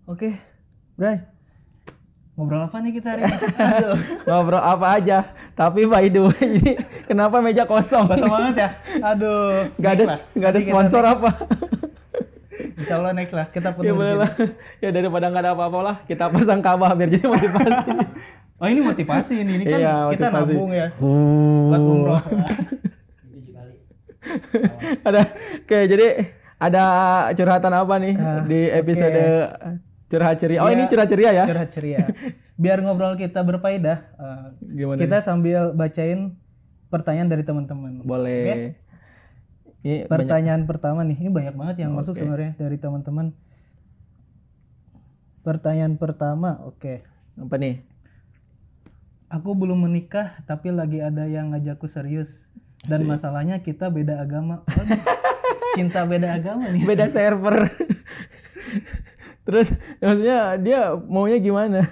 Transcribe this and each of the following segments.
Oke, Bray. Ngobrol apa nih kita hari ini? Aduh. Ngobrol apa aja. Tapi by the way, ini kenapa meja kosong? Kosong banget ya? Aduh. Gak ada Nanti kita sponsor next. apa? Insya Allah next lah, kita Ya penuh boleh di lah. sini. Ya daripada nggak ada apa-apa lah, kita pasang Ka'bah biar jadi motivasi. Oh ini motivasi ini kan Iya, kita motivasi. nabung ya buat umroh. Ada kayak jadi ada curhatan apa nih di episode curhat ceria? Oh, ini curhat ceria ya? Curhat ceria. Biar ngobrol kita berfaedah, Gimana? kita sambil bacain pertanyaan dari teman-teman. Boleh. Ini Pertanyaan pertama nih, ini banyak banget yang masuk Oke. sebenarnya dari teman-teman. Pertanyaan pertama, oke. apa nih? Aku belum menikah tapi lagi ada yang ngajakku serius. Dan masalahnya kita beda agama. Waduh, cinta beda agama nih. Beda server. Terus maksudnya dia maunya gimana?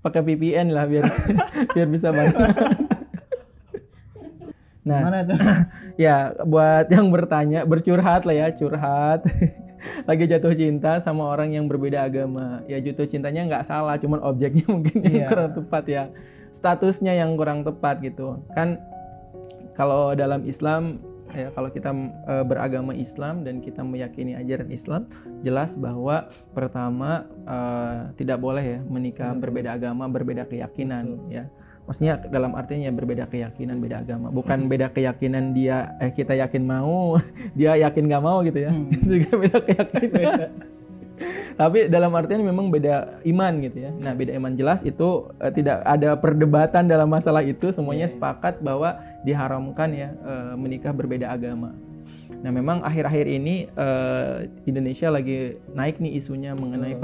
Pakai VPN lah biar bisa banget. Nah, Gimana tuh? ya buat yang bertanya, bercurhat lah ya, curhat. Lagi jatuh cinta sama orang yang berbeda agama. Ya jatuh cintanya nggak salah, cuman objeknya mungkin yang Iya. kurang tepat ya. Statusnya yang kurang tepat gitu. Kan kalau dalam Islam ya, kalau kita beragama Islam dan kita meyakini ajaran Islam, jelas bahwa pertama tidak boleh ya menikah berbeda agama, berbeda keyakinan ya. Maksudnya dalam artinya berbeda keyakinan, beda agama. Bukan beda keyakinan dia kita yakin mau, dia yakin nggak mau gitu ya. Itu juga beda keyakinan. Tapi dalam artian memang beda iman gitu ya. Nah, beda iman jelas itu tidak ada perdebatan dalam masalah itu, semuanya sepakat bahwa diharamkan ya menikah berbeda agama. Nah, memang akhir-akhir ini Indonesia lagi naik nih isunya mengenai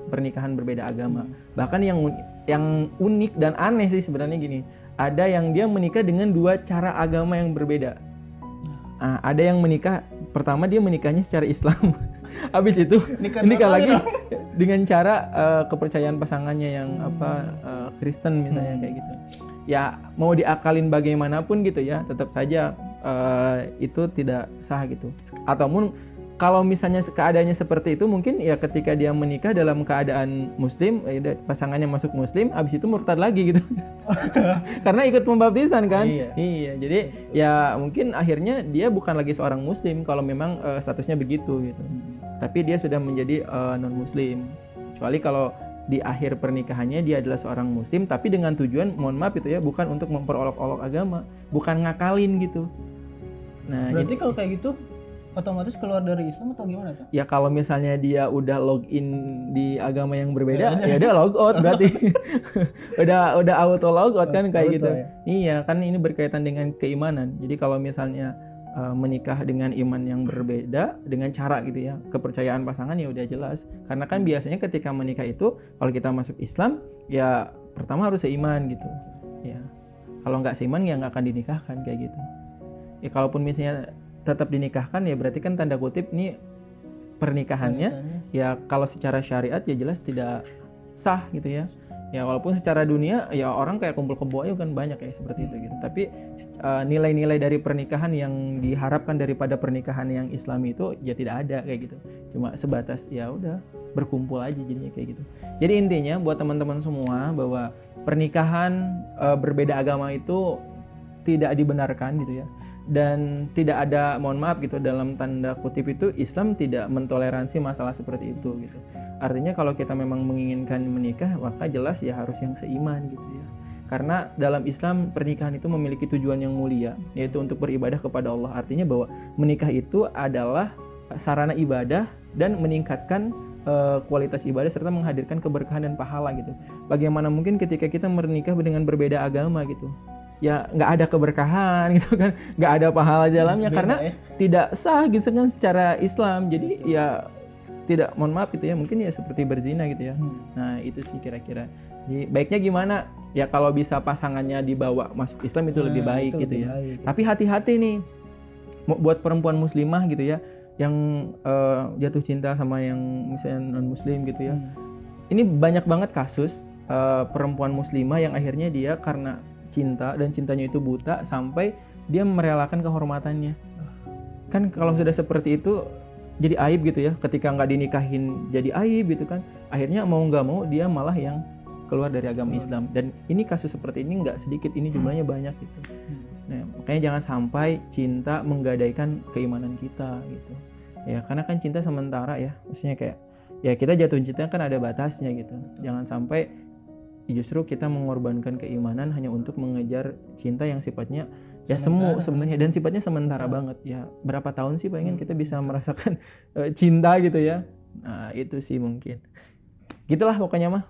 pernikahan berbeda agama. Bahkan yang unik dan aneh sih sebenarnya gini, ada yang dia menikah dengan dua cara agama yang berbeda. Nah, ada yang menikah pertama dia menikahnya secara Islam. Habis itu nikah lagi dengan cara kepercayaan pasangannya yang Kristen misalnya kayak gitu. Ya mau diakalin bagaimanapun gitu ya, tetap saja itu tidak sah gitu. Ataupun kalau misalnya keadaannya seperti itu, mungkin ya ketika dia menikah dalam keadaan Muslim, pasangannya masuk Muslim, habis itu murtad lagi gitu. Karena ikut pembaptisan kan. Iya. Jadi ya mungkin akhirnya dia bukan lagi seorang Muslim kalau memang statusnya begitu gitu. Tapi dia sudah menjadi non Muslim. Kecuali kalau di akhir pernikahannya dia adalah seorang Muslim, tapi dengan tujuan, mohon maaf itu ya, bukan untuk memperolok-olok agama, bukan ngakalin gitu. Nah, berarti kalau kayak gitu otomatis keluar dari Islam atau gimana tuh? Ya kalau misalnya dia udah login di agama yang berbeda, ya udah log out berarti. udah auto log out kan kayak auto, gitu. Ya? Iya, kan ini berkaitan dengan keimanan. Jadi kalau misalnya menikah dengan iman yang berbeda dengan cara gitu ya, kepercayaan pasangan ya udah jelas. Karena kan biasanya ketika menikah itu kalau kita masuk Islam ya pertama harus seiman gitu. Ya. Kalau nggak seiman ya nggak akan dinikahkan kayak gitu. Ya kalaupun misalnya tetap dinikahkan ya berarti kan tanda kutip nih pernikahannya ya kalau secara syariat ya jelas tidak sah gitu ya. Ya walaupun secara dunia ya orang kayak kumpul kebo aja kan banyak ya seperti itu gitu. Tapi nilai-nilai dari pernikahan yang diharapkan daripada pernikahan yang Islami itu ya tidak ada kayak gitu. Cuma sebatas ya udah berkumpul aja jadinya kayak gitu. Jadi intinya buat teman-teman semua bahwa pernikahan berbeda agama itu tidak dibenarkan gitu ya. Dan tidak ada, mohon maaf gitu, dalam tanda kutip itu Islam tidak mentoleransi masalah seperti itu gitu. Artinya kalau kita memang menginginkan menikah maka jelas ya harus yang seiman gitu ya. Karena dalam Islam pernikahan itu memiliki tujuan yang mulia, yaitu untuk beribadah kepada Allah. Artinya bahwa menikah itu adalah sarana ibadah dan meningkatkan kualitas ibadah serta menghadirkan keberkahan dan pahala gitu. Bagaimana mungkin ketika kita menikah dengan berbeda agama gitu, ya nggak ada keberkahan gitu kan, nggak ada pahala dalamnya karena tidak sah gitu kan secara Islam. Jadi ya tidak, mohon maaf gitu ya, mungkin ya seperti berzina gitu ya. Nah itu sih kira-kira. Jadi baiknya gimana? Ya kalau bisa pasangannya dibawa masuk Islam itu lebih baik itu gitu lebih ya. baik. Tapi hati-hati nih buat perempuan muslimah gitu ya, yang jatuh cinta sama yang misalnya non muslim gitu ya. Ini banyak banget kasus perempuan muslimah yang akhirnya dia karena cinta dan cintanya itu buta sampai dia merelakan kehormatannya. Kan kalau sudah seperti itu jadi aib gitu ya, ketika nggak dinikahin jadi aib gitu kan, akhirnya mau nggak mau dia malah yang keluar dari agama Islam. Dan ini kasus seperti ini nggak sedikit, ini jumlahnya banyak gitu. Nah, makanya jangan sampai cinta menggadaikan keimanan kita gitu ya, karena kan cinta sementara ya, maksudnya kayak ya kita jatuh cinta kan ada batasnya gitu. Jangan sampai justru kita mengorbankan keimanan hanya untuk mengejar cinta yang sifatnya ya semu sebenarnya, dan sifatnya sementara banget ya. Berapa tahun sih pengen kita bisa merasakan cinta gitu ya. Nah itu sih mungkin gitulah pokoknya mah.